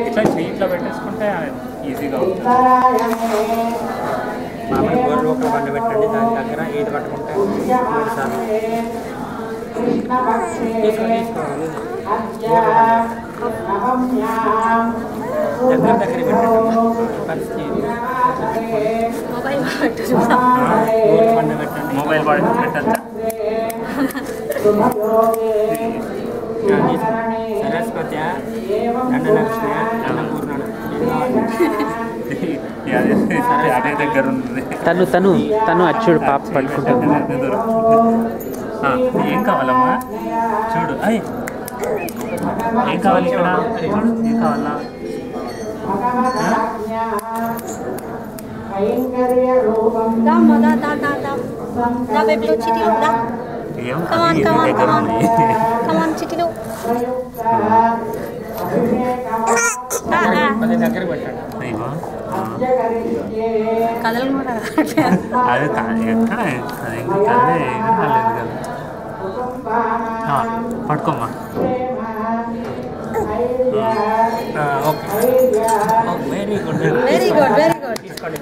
ఇట్లా చేయిట్లో పెట్టేసుకుంటే ఈజీగా అవుతుంది. మామూలు గోర్లు ఒక బండ పెట్టండి, దాని దగ్గర ఈత పట్టుకుంటే 3 సార్లు తీసుకోవాలి. దగ్గర పెట్టండి పరిస్థితి. బండ పెట్టండి, మొబైల్ వాడి పెట్టచ్చా? సరస్వతి దండలక్ష్మి అన్నపూర్ణ అదే దగ్గర ఉంది. తను అచ్చుడు పాప పట్టుకుంటుంది. ఏం కావాలమ్మా చూడు. ఏం కావాలి ఇక్కడ? ఏం కావాలా? ఏం దగ్గర ఉంది. దగ్గర పెట్టండి. అది ఎక్కడ అది కదే కాలేదు కదా. పట్టుకోమ్మా. ఓకే వెరీ గుడ్ తీసుకోండి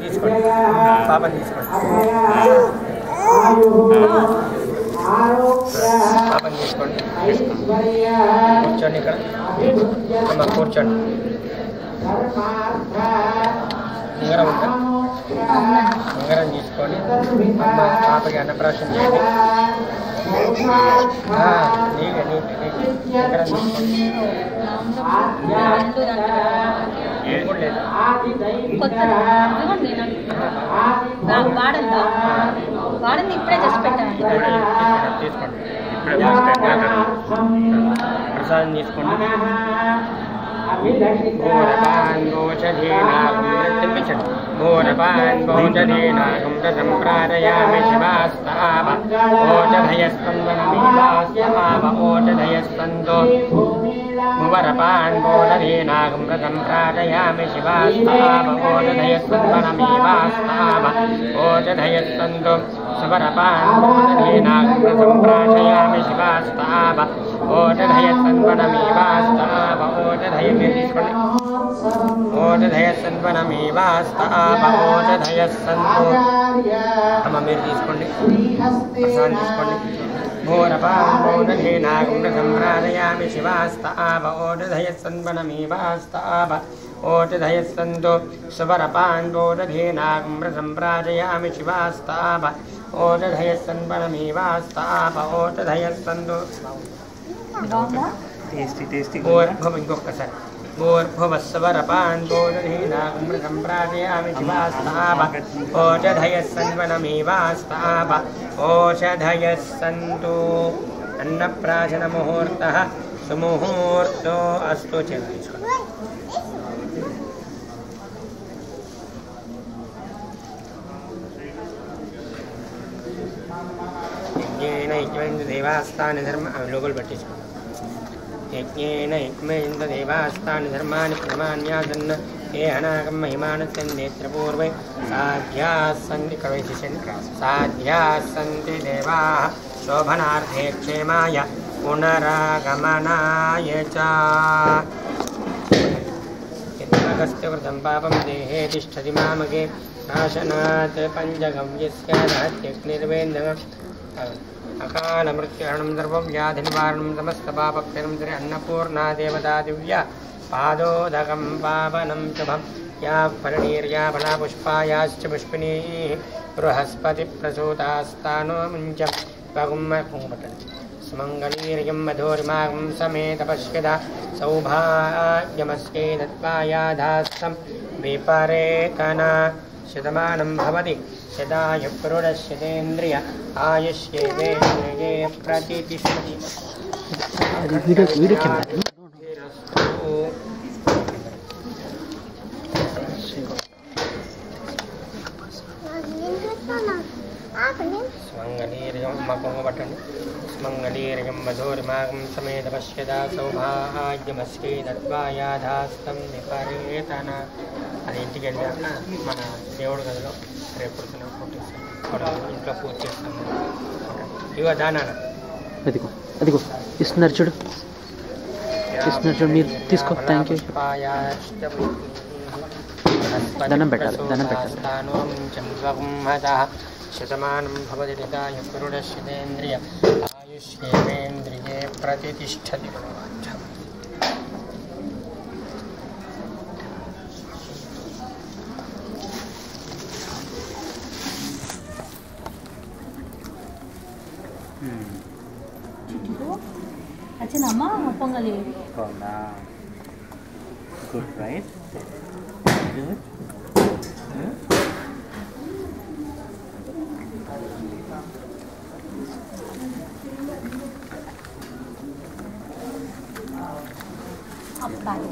పాపని తీసుకోండి. పాపని తీసుకోండి, కూర్చోండి ఇక్కడ. అమ్మ కూర్చోండి. ఉంగరం ఉందా? ఉంగరం తీసుకొని అమ్మ పాపకి అన్నప్రాశం చేయండి. ఉంగరం తీసుకోండి. వాడండి ఇప్పుడే చేసి పెట్టాను. తీసుకోండి. ప్రసాదం తీసుకోండి. घोरपान् भोजधीनागं संप्रारयामि शिवास्ताव ओषधयस्कन्दनमीवास्ताव ओषधयस्कन्दो भुवरपान् भोजधीनागं संप्रारयामि शिवास्ताव ओषधयस्कन्दनमीवास्ताव ओषधयस्कन्दो सुवरपान् भोजधीनागं संप्रारयामि शिवास्ताव ओषधयस्कन्दनमीवास्ताव తీసుకోండి. ఓషధయస్సన్వనమేవాస్తావోషధయస్సన్తో అమ్మ మీరు తీసుకోండి. ప్రసాదం తీసుకోండి. ఘోరపాంబోధేనాగం సంప్రారయామి శివాస్తావ ఓషధయస్సన్వనమేవాస్తావ ఓషధయస్సంతో సువరపాంబోధేనాగం సంప్రారయామి శివాస్తావ ఓషధయస్సన్వనమేవాస్తావ ఓషధయస్సంతో టేస్టీ ఇంకొకసారి भूर्भुवस्वरपान् बोधहीनागं संप्रारयामि शिवास्ताव ओषधयस्सन्वनमेवास्ताव ओषधयस्सन्तु अन्नप्राशनमुहूर्तः सुमुहूर्तो अस्तु चेत् यज्ञेन देवास्तानि धर्म लोगोल पट्टिंचुको यज्ञेन यज्ञेन्द्र देवास्तानि धर्माणि प्रमाण्यासन् ये अनागं महिमानस्य नेत्रपूर्वे साध्याः सन्ति देवाः शोभनार्थे क्षेमाय पुनरागमनाय च यत्नगस्य कृतं पापं देहे तिष्ठति मामके नाशनात् पञ्चगं यस्य नात्यग्निर्वेन्दम् अकालमृत्युहरणं सर्वव्याधिनिवारणं समस्तपापक्षयं श्री अन्नपूर्णा देवता दिव्या पादोदकं पावनं शुभं या फलनीर्या फलापुष्पायाश्च पुष्पिनीः बृहस्पतिप्रसूतास्तानो मुञ्च सुमङ्गलीर्यं मधुरिमागं समेतपश्यदा सौभाग्यमस्यै दत्त्वायाधास्तं विपरेकना शतमानं भवति सदायुपुरुषस्येन्द्रिय आयुष्येवेन्द्रिये प्रतिष्ठति स्मङ्गलीर्यं मधुरिमागं समेतपश्यदा सौभाग्यमस्यै दत्त्वायाधास्तं विपरेतन అది ఇంటికి వెళ్ళాక మన దేవుడి గదిలో రేపు ఇంట్లో పూజ చేస్తాము. ఇగో దానా అదిగో ఇస్తున్నారు చూడు. ఇచ్చినట్టు మీరు తీసుకో. Thank you. దండం పెట్టాలి, దండం పెట్టాలి. శతమానం భవతి రితాయ పురుషేంద్రియ ఆయుష్యేంద్రియే ప్రతిష్టతి. వచ్చిందమ్మా పొంగలి. అవునా, గుడ్ రైట్, గుడ్. అప్పాలి.